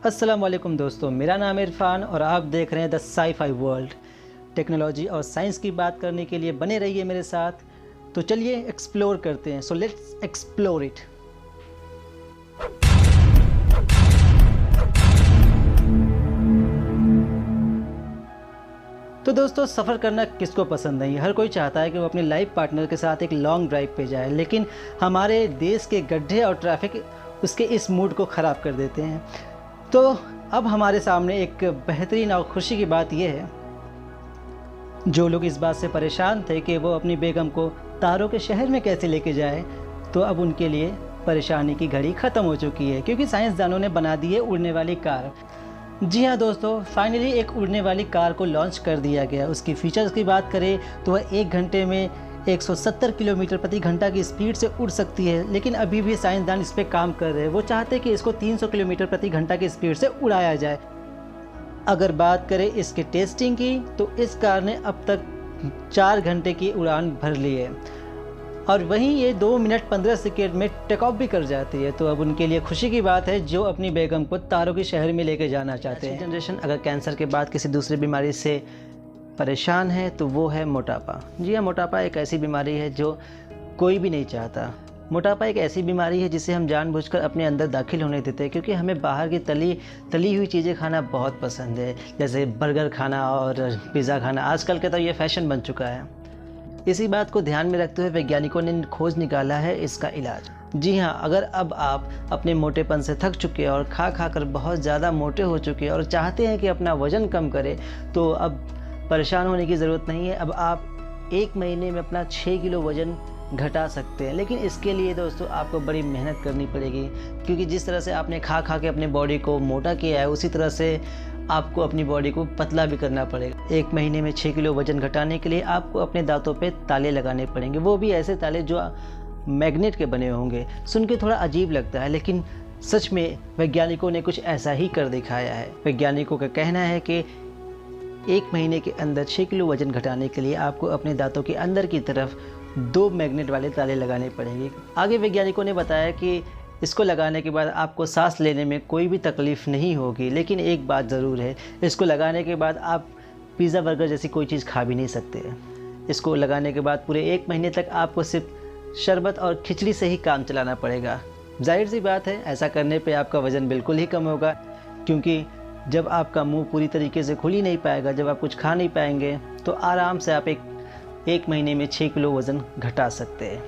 अस्सलाम वालेकुम दोस्तों, मेरा नाम है इरफान और आप देख रहे हैं द साई-फाई वर्ल्ड। टेक्नोलॉजी और साइंस की बात करने के लिए बने रहिए मेरे साथ। तो चलिए एक्सप्लोर करते हैं। So let's explore it. तो दोस्तों, सफ़र करना किसको पसंद नहीं है। हर कोई चाहता है कि वो अपने लाइफ पार्टनर के साथ एक लॉन्ग ड्राइव पे जाए, लेकिन हमारे देश के गड्ढे और ट्रैफिक उसके इस मूड को ख़राब कर देते हैं। तो अब हमारे सामने एक बेहतरीन और खुशी की बात यह है, जो लोग इस बात से परेशान थे कि वो अपनी बेगम को तारों के शहर में कैसे लेके जाए, तो अब उनके लिए परेशानी की घड़ी ख़त्म हो चुकी है, क्योंकि साइंसदानों ने बना दी है उड़ने वाली कार। जी हाँ दोस्तों, फाइनली एक उड़ने वाली कार को लॉन्च कर दिया गया। उसकी फ़ीचर्स की बात करें तो वह 1 घंटे में 170 किलोमीटर प्रति घंटा की स्पीड से उड़ सकती है, लेकिन अभी भी साइंसदान इस पर काम कर रहे हैं। वो चाहते हैं कि इसको 300 किलोमीटर प्रति घंटा की स्पीड से उड़ाया जाए। अगर बात करें इसके टेस्टिंग की, तो इस कार ने अब तक 4 घंटे की उड़ान भर ली है और वहीं ये 2 मिनट 15 सेकेंड में टेक ऑफ भी कर जाती है। तो अब उनके लिए खुशी की बात है जो अपनी बेगम को तारों के शहर में लेके जाना चाहते हैं। जनरेशन अगर कैंसर के बाद किसी दूसरी बीमारी से परेशान है तो वो है मोटापा। जी हाँ, मोटापा एक ऐसी बीमारी है जो कोई भी नहीं चाहता। मोटापा एक ऐसी बीमारी है जिसे हम जानबूझकर अपने अंदर दाखिल होने देते हैं, क्योंकि हमें बाहर की तली हुई चीज़ें खाना बहुत पसंद है, जैसे बर्गर खाना और पिज़्ज़ा खाना। आजकल के तो ये फैशन बन चुका है। इसी बात को ध्यान में रखते हुए वैज्ञानिकों ने खोज निकाला है इसका इलाज। जी हाँ, अगर अब आप अपने मोटेपन से थक चुके हैं और खा कर बहुत ज़्यादा मोटे हो चुके हैं और चाहते हैं कि अपना वज़न कम करें, तो अब परेशान होने की ज़रूरत नहीं है। अब आप 1 महीने में अपना 6 किलो वज़न घटा सकते हैं, लेकिन इसके लिए दोस्तों आपको बड़ी मेहनत करनी पड़ेगी, क्योंकि जिस तरह से आपने खा के अपने बॉडी को मोटा किया है, उसी तरह से आपको अपनी बॉडी को पतला भी करना पड़ेगा। 1 महीने में 6 किलो वज़न घटाने के लिए आपको अपने दांतों पे ताले लगाने पड़ेंगे, वो भी ऐसे ताले जो मैग्नेट के बने होंगे। सुन के थोड़ा अजीब लगता है, लेकिन सच में वैज्ञानिकों ने कुछ ऐसा ही कर दिखाया है। वैज्ञानिकों का कहना है कि 1 महीने के अंदर 6 किलो वज़न घटाने के लिए आपको अपने दांतों के अंदर की तरफ 2 मैग्नेट वाले ताले लगाने पड़ेंगे। आगे वैज्ञानिकों ने बताया कि इसको लगाने के बाद आपको सांस लेने में कोई भी तकलीफ़ नहीं होगी, लेकिन एक बात ज़रूर है, इसको लगाने के बाद आप पिज़्ज़ा बर्गर जैसी कोई चीज़ खा भी नहीं सकते। इसको लगाने के बाद पूरे 1 महीने तक आपको सिर्फ शरबत और खिचड़ी से ही काम चलाना पड़ेगा। जाहिर सी बात है, ऐसा करने पे आपका वज़न बिल्कुल ही कम होगा, क्योंकि जब आपका मुंह पूरी तरीके से खुल ही नहीं पाएगा, जब आप कुछ खा नहीं पाएंगे, तो आराम से आप एक महीने में 6 किलो वज़न घटा सकते हैं।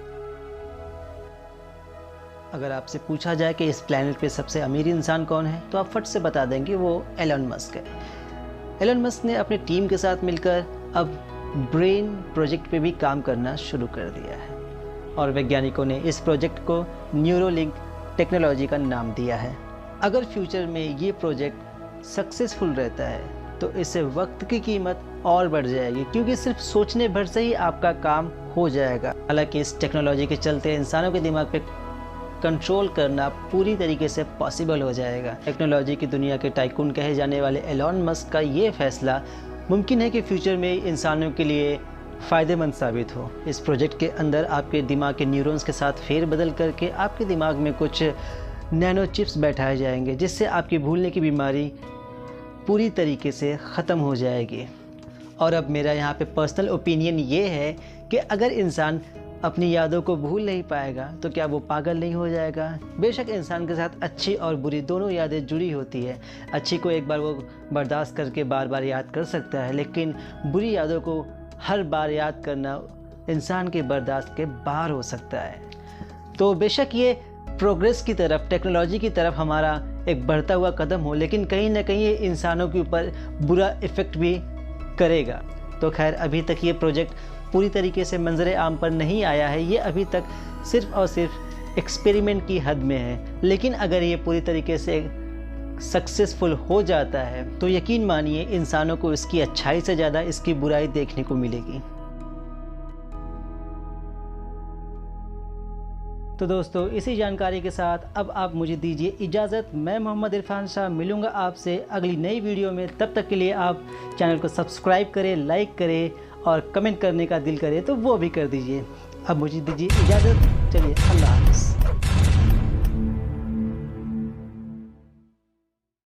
अगर आपसे पूछा जाए कि इस प्लैनेट पे सबसे अमीर इंसान कौन है, तो आप फट से बता देंगे वो एलन मस्क है। एलन मस्क ने अपनी टीम के साथ मिलकर अब ब्रेन प्रोजेक्ट पे भी काम करना शुरू कर दिया है और वैज्ञानिकों ने इस प्रोजेक्ट को न्यूरोलिंक टेक्नोलॉजी का नाम दिया है। अगर फ्यूचर में ये प्रोजेक्ट सक्सेसफुल रहता है तो इससे वक्त की कीमत और बढ़ जाएगी, क्योंकि सिर्फ सोचने भर से ही आपका काम हो जाएगा। हालांकि इस टेक्नोलॉजी के चलते इंसानों के दिमाग पे कंट्रोल करना पूरी तरीके से पॉसिबल हो जाएगा। टेक्नोलॉजी की दुनिया के टाइकून कहे जाने वाले एलन मस्क का ये फैसला मुमकिन है कि फ्यूचर में इंसानों के लिए फ़ायदेमंद साबित हो। इस प्रोजेक्ट के अंदर आपके दिमाग के न्यूरॉन्स के साथ फेरबदल करके आपके दिमाग में कुछ नैनो चिप्स बैठाए जाएंगे, जिससे आपकी भूलने की बीमारी पूरी तरीके से ख़त्म हो जाएगी। और अब मेरा यहाँ पे पर्सनल ओपिनियन ये है कि अगर इंसान अपनी यादों को भूल नहीं पाएगा तो क्या वो पागल नहीं हो जाएगा। बेशक इंसान के साथ अच्छी और बुरी दोनों यादें जुड़ी होती है। अच्छी को एक बार वो बर्दाश्त करके बार बार याद कर सकता है, लेकिन बुरी यादों को हर बार याद करना इंसान के बर्दाश्त के बाहर हो सकता है। तो बेशक ये प्रोग्रेस की तरफ, टेक्नोलॉजी की तरफ हमारा एक बढ़ता हुआ कदम हो, लेकिन कहीं ना कहीं ये इंसानों के ऊपर बुरा इफ़ेक्ट भी करेगा। तो खैर, अभी तक ये प्रोजेक्ट पूरी तरीके से मंजरे आम पर नहीं आया है। ये अभी तक सिर्फ और सिर्फ एक्सपेरिमेंट की हद में है, लेकिन अगर ये पूरी तरीके से सक्सेसफुल हो जाता है तो यकीन मानिए इंसानों को इसकी अच्छाई से ज़्यादा इसकी बुराई देखने को मिलेगी। तो दोस्तों, इसी जानकारी के साथ अब आप मुझे दीजिए इजाज़त। मैं मोहम्मद इरफान शाह मिलूँगा आपसे अगली नई वीडियो में। तब तक के लिए आप चैनल को सब्सक्राइब करें, लाइक करें और कमेंट करने का दिल करे तो वो भी कर दीजिए। अब मुझे दीजिए इजाज़त। चलिए, अल्लाह हाफ़िज़।